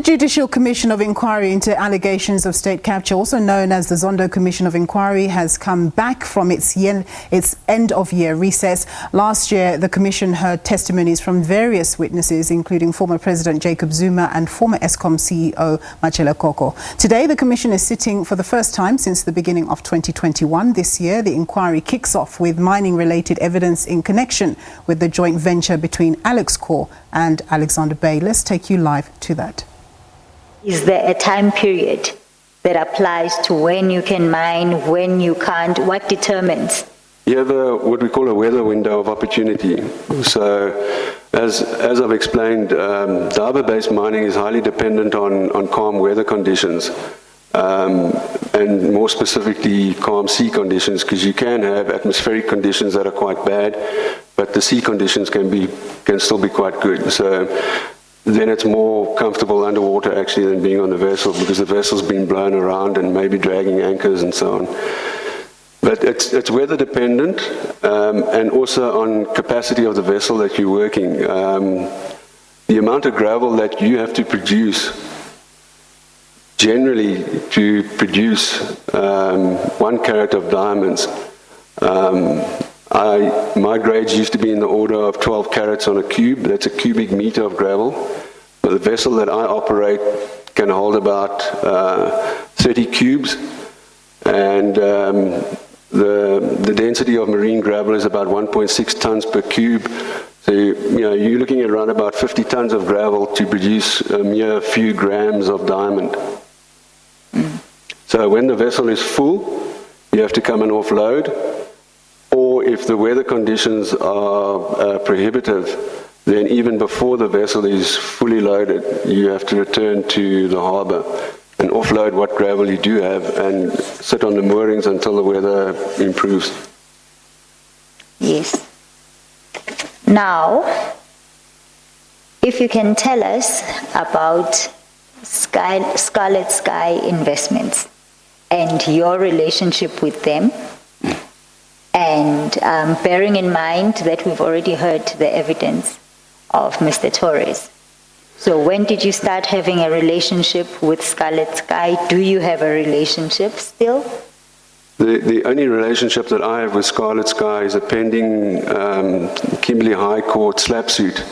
Judicial Commission of Inquiry into allegations of state capture, also known as the Zondo Commission of Inquiry, has come back from its end-of-year recess. Last year, the Commission heard testimonies from various witnesses, including former President Jacob Zuma and former Eskom CEO Matshela Koko. Today, the Commission is sitting for the first time since the beginning of 2021. This year, the inquiry kicks off with mining-related evidence in connection with the joint venture between Alexkor and Alexander Bay. Let's take you live to that. Is there a time period that applies to when you can mine, when you can't? What determines? You have what we call a weather window of opportunity. So, as I've explained, diver-based mining is highly dependent on calm weather conditions, and more specifically calm sea conditions, because you can have atmospheric conditions that are quite bad, but the sea conditions can still be quite good. So then it's more comfortable underwater actually than being on the vessel, because the vessel's been blown around and maybe dragging anchors and so on. But it's weather dependent, and also on capacity of the vessel that you're working. The amount of gravel that you have to produce, generally to produce 1 carat of diamonds, my grades used to be in the order of 12 carats on a cube. That's a cubic meter of gravel. But the vessel that I operate can hold about 30 cubes, and the density of marine gravel is about 1.6 tons per cube. So you're looking at around about 50 tons of gravel to produce a mere few grams of diamond. So when the vessel is full, you have to come and offload. Or if the weather conditions are prohibitive, then even before the vessel is fully loaded, you have to return to the harbour and offload what gravel you do have and sit on the moorings until the weather improves. Yes. Now, if you can tell us about Scarlet Sky Investments and your relationship with them, and bearing in mind that we've already heard the evidence of Mr. Torres. So when did you start having a relationship with Scarlet Sky? Do you have a relationship still? The only relationship that I have with Scarlet Sky is a pending Kimberley High Court slap suit,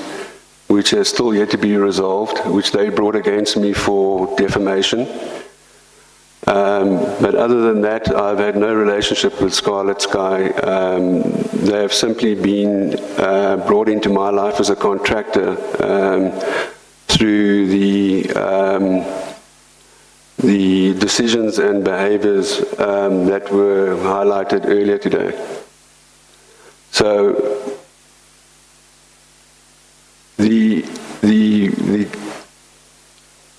which has still yet to be resolved, which they brought against me for defamation. But other than that, I've had no relationship with Scarlet Sky. They have simply been brought into my life as a contractor through the decisions and behaviours that were highlighted earlier today. So the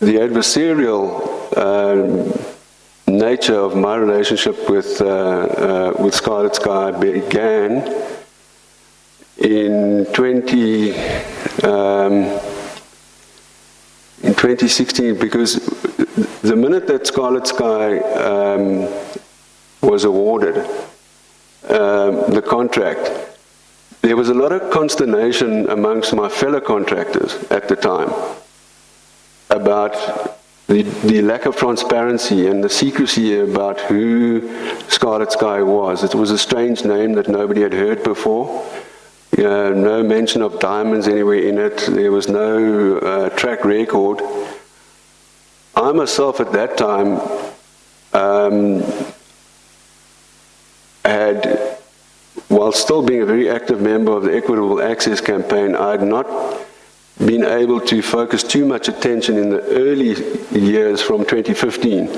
adversarial nature of my relationship with Scarlet Sky began in 2016, because the minute that Scarlet Sky was awarded the contract, there was a lot of consternation amongst my fellow contractors at the time about the lack of transparency and the secrecy about who Scarlet Sky was. It was a strange name that nobody had heard before. No mention of diamonds anywhere in it. There was no track record. I myself at that time had, while still being a very active member of the Equitable Access campaign, I had not been able to focus too much attention in the early years from 2015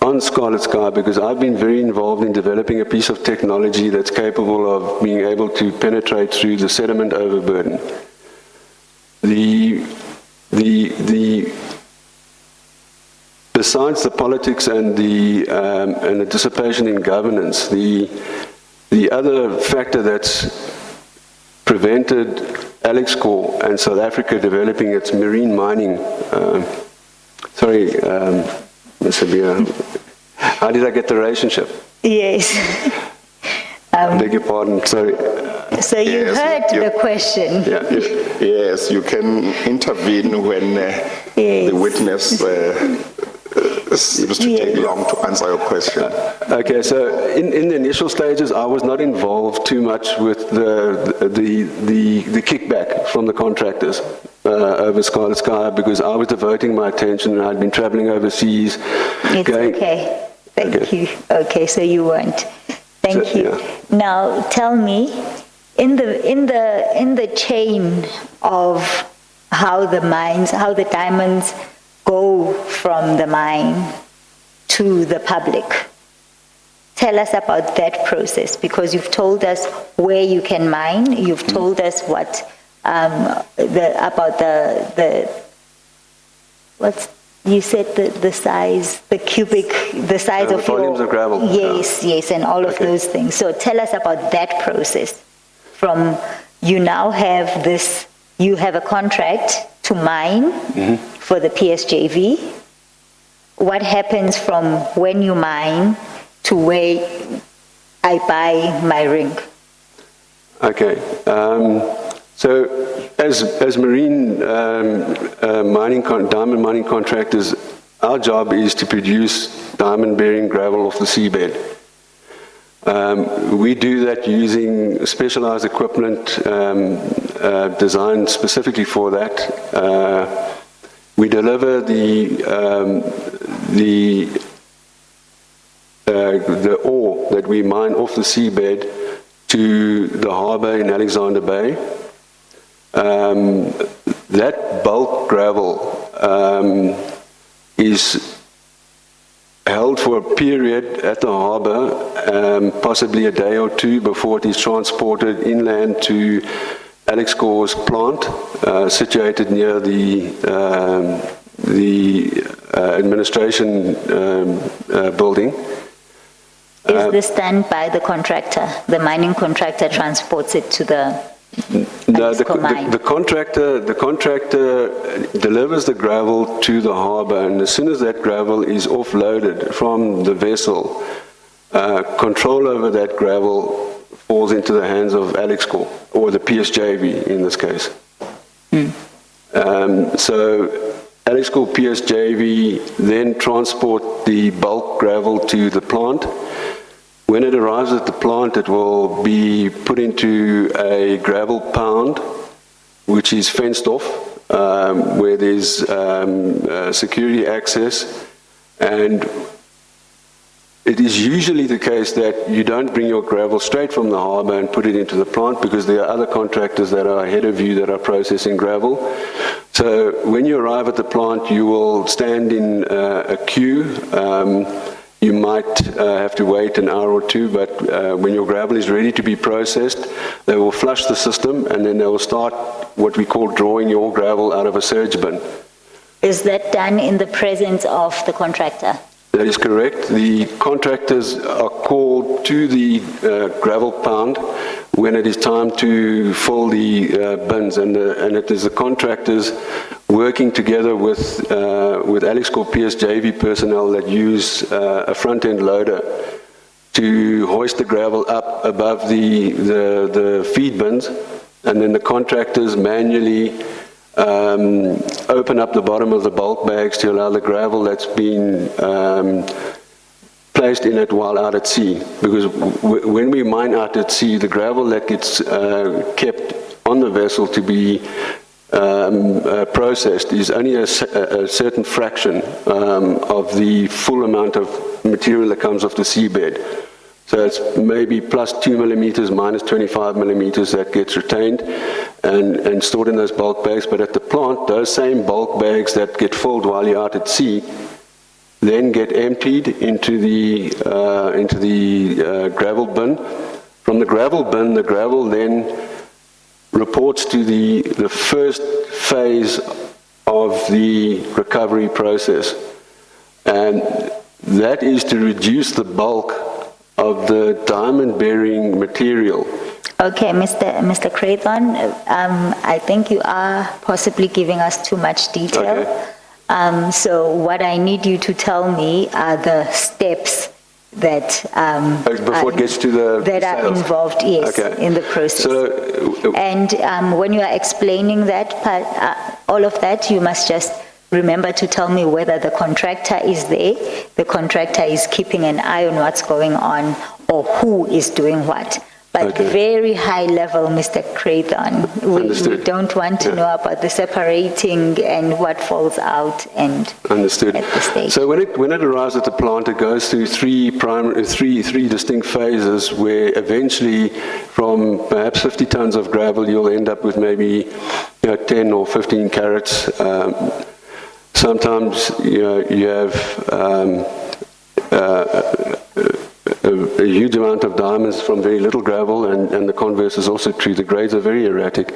on Scarlet Sky, because I've been very involved in developing a piece of technology that's capable of being able to penetrate through the sediment overburden. Besides the politics and the dissipation in governance, the other factor that's prevented Alexkor and South Africa developing its marine mining. Ms. Abia, how did I get the relationship? Yes. Beg your pardon, sorry. So you Yes, heard you- the question. Yes, you can intervene when Yes. the witness seems to take long to answer your question. Okay, so in the initial stages, I was not involved too much with the kickback from the contractors over Scarlet Sky because I was devoting my attention and I'd been traveling overseas. It's okay. Thank you. Okay, so you weren't. Thank you. Yeah. Now tell me, in the chain of how the diamonds go from the mine to the public. Tell us about that process, because you've told us where you can mine. You've told us what you said the size, the size of your volumes of gravel. Yes, and all of Okay. those things. So tell us about that process. From you now have this, you have a contract to mine for the PSJV. What happens from when you mine to where I buy my ring? Okay. So as marine diamond mining contractors, our job is to produce diamond-bearing gravel off the seabed. We do that using specialized equipment designed specifically for that. We deliver the ore that we mine off the seabed to the harbor in Alexander Bay. That bulk gravel is held for a period at the harbor, possibly a day or two before it is transported inland to Alexkor's plant, situated near the administration building. Is this done by the contractor? The mining contractor transports it to the No, Alexkor mine? the contractor delivers the gravel to the harbor, and as soon as that gravel is offloaded from the vessel, control over that gravel falls into the hands of Alexkor, or the PSJV in this case. So Alexkor PSJV then transport the bulk gravel to the plant. When it arrives at the plant, it will be put into a gravel pound, which is fenced off, where there's security access. And it is usually the case that you don't bring your gravel straight from the harbor and put it into the plant, because there are other contractors that are ahead of you that are processing gravel. So when you arrive at the plant, you will stand in a queue. You might have to wait an hour or two, but when your gravel is ready to be processed, they will flush the system, and then they will start what we call drawing your gravel out of a surge bin. Is that done in the presence of the contractor? That is correct. The contractors are called to the gravel pound when it is time to fill the bins, and it is the contractors working together with Alexkor PSJV personnel that use a front-end loader to hoist the gravel up above the feed bins, and then the contractors manually open up the bottom of the bulk bags to allow the gravel that's been placed in it while out at sea. Because when we mine out at sea, the gravel that gets kept on the vessel to be processed is only a certain fraction of the full amount of material that comes off the seabed. So it's maybe plus 2 millimeters, minus 25 millimeters that gets retained and stored in those bulk bags. But at the plant, those same bulk bags that get filled while you're out at sea then get emptied into the gravel bin. From the gravel bin, the gravel then reports to the first phase of the recovery process. And that is to reduce the bulk of the diamond-bearing material. Okay, Mr. Crathon, I think you are possibly giving us too much detail. Okay. So what I need you to tell me are the steps that before it gets to the that are sales. involved, yes, Okay. in the process. So, And when you are explaining that part, all of that, you must just remember to tell me whether the contractor is there, the contractor is keeping an eye on what's going on, or who is doing what. But Okay. very high level, Mr. Creighton. We Understood. don't want to know about the separating and what falls out and Understood. at the stage. So when it arrives at the plant, it goes through three distinct phases, where eventually, from perhaps 50 tons of gravel, you'll end up with maybe 10 or 15 carats. Sometimes you have a huge amount of diamonds from very little gravel, and the converse is also true. The grades are very erratic.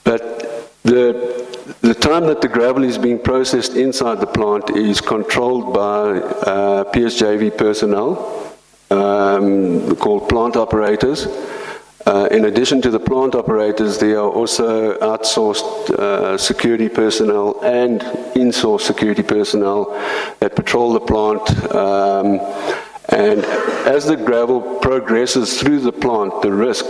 But the time that the gravel is being processed inside the plant is controlled by PSJV personnel called plant operators. In addition to the plant operators, there are also outsourced security personnel and in-source security personnel that patrol the plant. And as the gravel progresses through the plant, the risk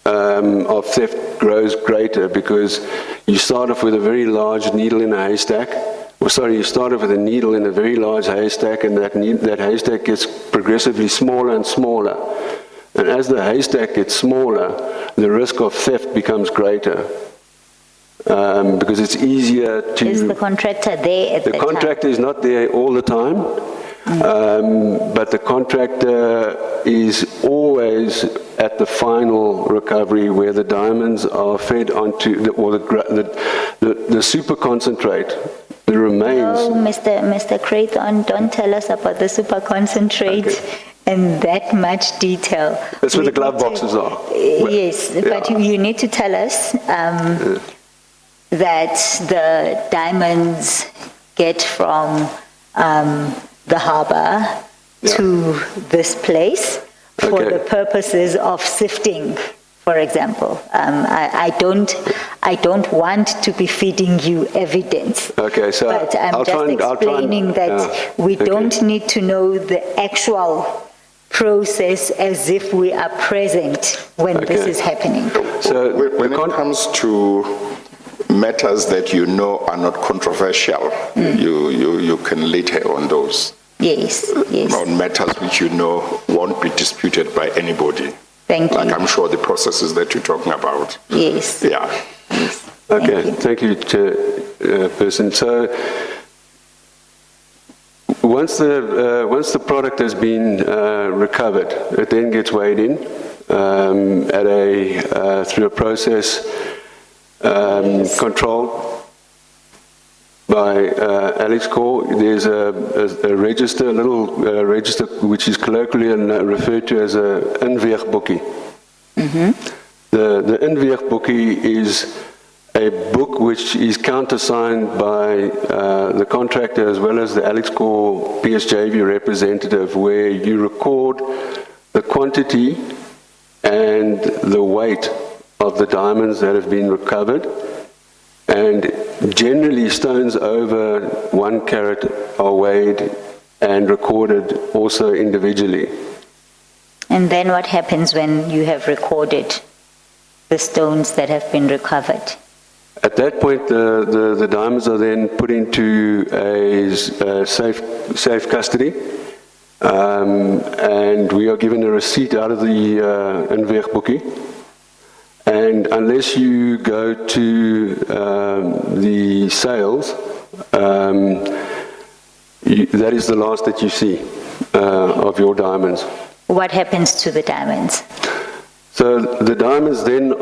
of theft grows greater, because you start off with a very large needle in a haystack. You start off with a needle in a very large haystack, and that haystack gets progressively smaller and smaller. And as the haystack gets smaller, the risk of theft becomes greater, because it's easier to... Is the contractor there at the time? The contractor is not there all the time, but the contractor is always at the final recovery, where the diamonds are fed onto, the super concentrate, the remains... Oh, Mr. Creighton, don't tell us about the super concentrate. Okay. In that much detail. That's where the glove boxes are. Yes, but you need to tell us that the diamonds get from the harbor to this place for the purposes of sifting, for example. I don't want to be feeding you evidence. Okay, so but I'm explaining that we don't need to know the actual process as if we are present when this is happening. So when it comes to matters that you know are not controversial, you can later on those. Yes. On matters which you know won't be disputed by anybody. Thank you. Like I'm sure the processes that you're talking about. Yes. Yeah. Yes. Okay, thank you, Chairperson. So once the product has been recovered, it then gets weighed in through a process controlled by Alexkor. There's a register, a little register, which is colloquially referred to as a inweegboekie. The inweegboekie is a book which is countersigned by the contractor as well as the Alexkor PSJV representative, where you record the quantity and the weight of the diamonds that have been recovered, and generally stones over 1 carat are weighed and recorded also individually. And then what happens when you have recorded the stones that have been recovered? At that point, the diamonds are then put into a safe custody, and we are given a receipt out of the inweegboekie. And unless you go to the sales, that is the last that you see of your diamonds. What happens to the diamonds? So the diamonds then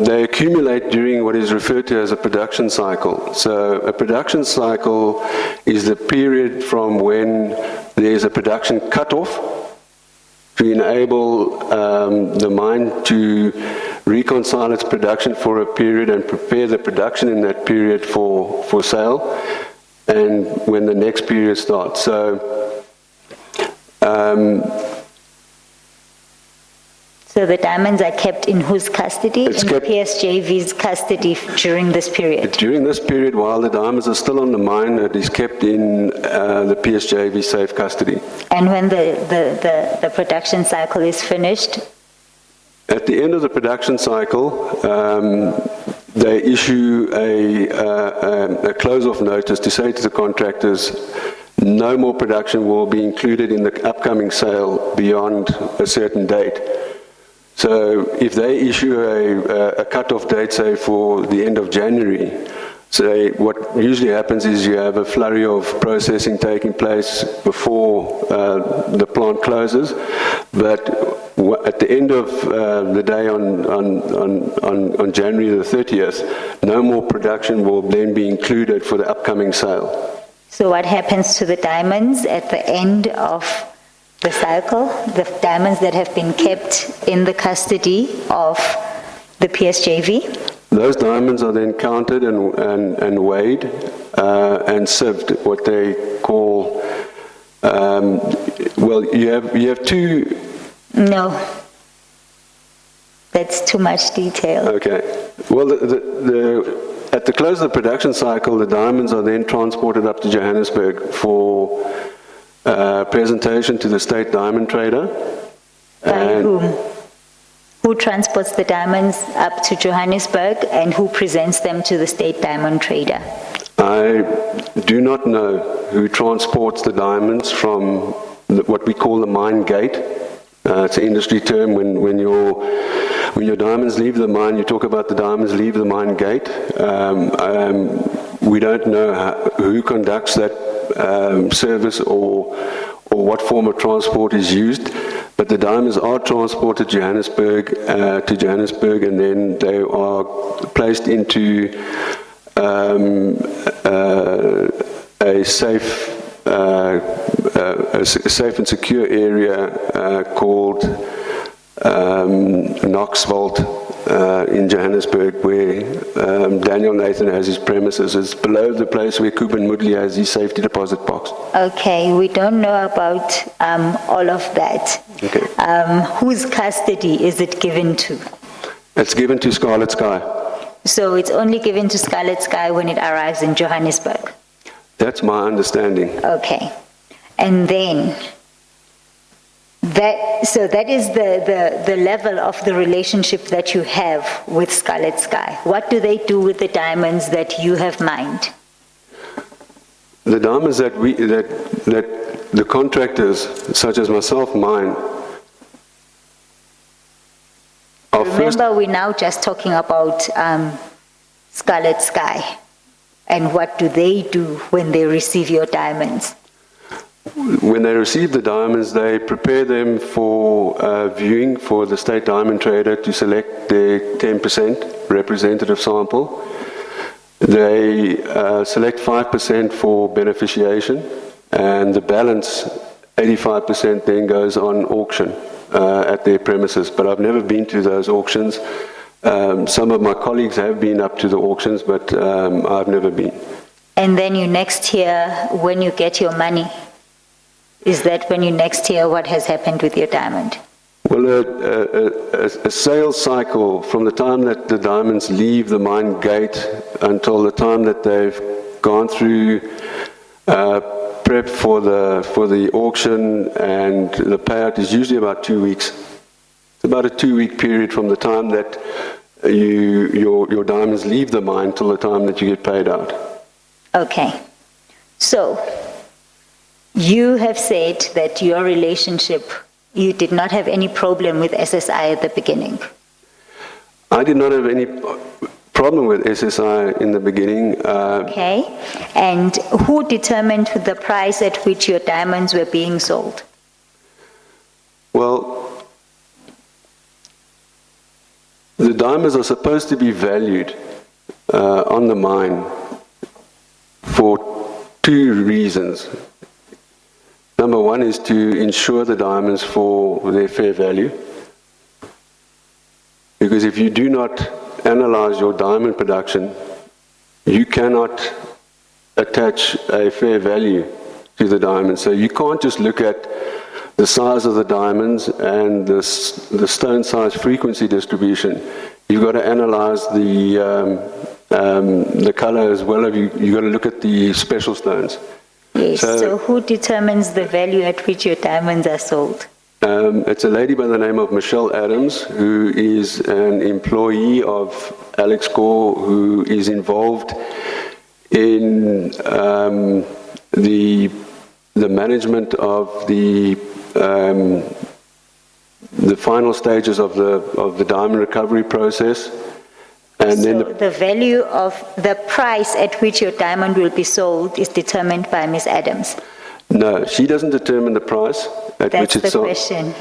they accumulate during what is referred to as a production cycle. So a production cycle is the period from when there's a production cutoff to enable the mine to reconcile its production for a period and prepare the production in that period for sale, and when the next period starts. So the diamonds are kept in whose custody? It's in kept- the PSJV's custody during this period? During this period, while the diamonds are still on the mine, it is kept in the PSJV safe custody. And when the production cycle is finished, At the end of the production cycle, they issue a close-off notice to say to the contractors, no more production will be included in the upcoming sale beyond a certain date. So if they issue a cut-off date, say for the end of January, say what usually happens is you have a flurry of processing taking place before the plant closes, but at the end of the day on January the 30th, no more production will then be included for the upcoming sale. so what happens to the diamonds at the end of the cycle, the diamonds that have been kept in the custody of the PSJV? Those diamonds are then counted and weighed and sieved, what they call, well, you have two. No. That's too much detail. Okay. Well, at the close of the production cycle, the diamonds are then transported up to Johannesburg for presentation to the state diamond trader. By whom? Who transports the diamonds up to Johannesburg and who presents them to the state diamond trader? I do not know who transports the diamonds from what we call the mine gate. It's an industry term. When your diamonds leave the mine, you talk about the diamonds leave the mine gate. We don't know who conducts that service or what form of transport is used, but the diamonds are transported to Johannesburg, and then they are placed into a safe and secure area called Knox Vault in Johannesburg, where Daniel Nathan has his premises. It's below the place where Kuben Mudley has his safety deposit box. Okay, we don't know about all of that. Okay. Whose custody is it given to? It's given to Scarlet Sky. So it's only given to Scarlet Sky when it arrives in Johannesburg? That's my understanding. Okay. And then, that is the level of the relationship that you have with Scarlet Sky. What do they do with the diamonds that you have mined? The diamonds that the contractors, such as myself, mine, are first. Remember, we're now just talking about Scarlet Sky. And what do they do when they receive your diamonds? When they receive the diamonds, they prepare them for viewing for the state diamond trader to select their 10% representative sample. They select 5% for beneficiation, and the balance, 85%, then goes on auction at their premises. But I've never been to those auctions. Some of my colleagues have been up to the auctions, but I've never been. And then you next hear when you get your money. Is that when you next hear what has happened with your diamond? Well, a sales cycle from the time that the diamonds leave the mine gate until the time that they've gone through prep for the auction and the payout is usually about 2 weeks. It's about a 2-week period from the time that your diamonds leave the mine till the time that you get paid out. Okay. So, you have said that your relationship, you did not have any problem with SSI at the beginning. I did not have any problem with SSI in the beginning. Okay. And who determined the price at which your diamonds were being sold? Well, the diamonds are supposed to be valued on the mine for 2 reasons. Number one is to insure the diamonds for their fair value. Because if you do not analyze your diamond production, you cannot attach a fair value to the diamond. So you can't just look at the size of the diamonds, and the stone size frequency distribution. You've got to analyze the color as well as you've got to look at the special stones. Yes, so who determines the value at which your diamonds are sold? It's a lady by the name of Michelle Adams, who is an employee of Alexkor, who is involved in the management of the final stages of the diamond recovery process. And So then the value of the price at which your diamond will be sold is determined by Ms. Adams. no, she doesn't determine the price at That's which the it's sold. question.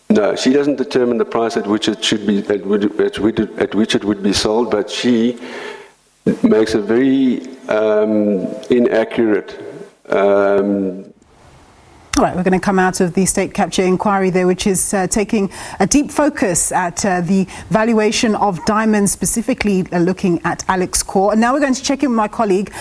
No, she doesn't determine the price at which it should be at which it would be sold, but she makes a very inaccurate. All right, we're going to come out of the state capture inquiry there, which is taking a deep focus at the valuation of diamonds, specifically looking at Alexkor. And now we're going to check in with my colleague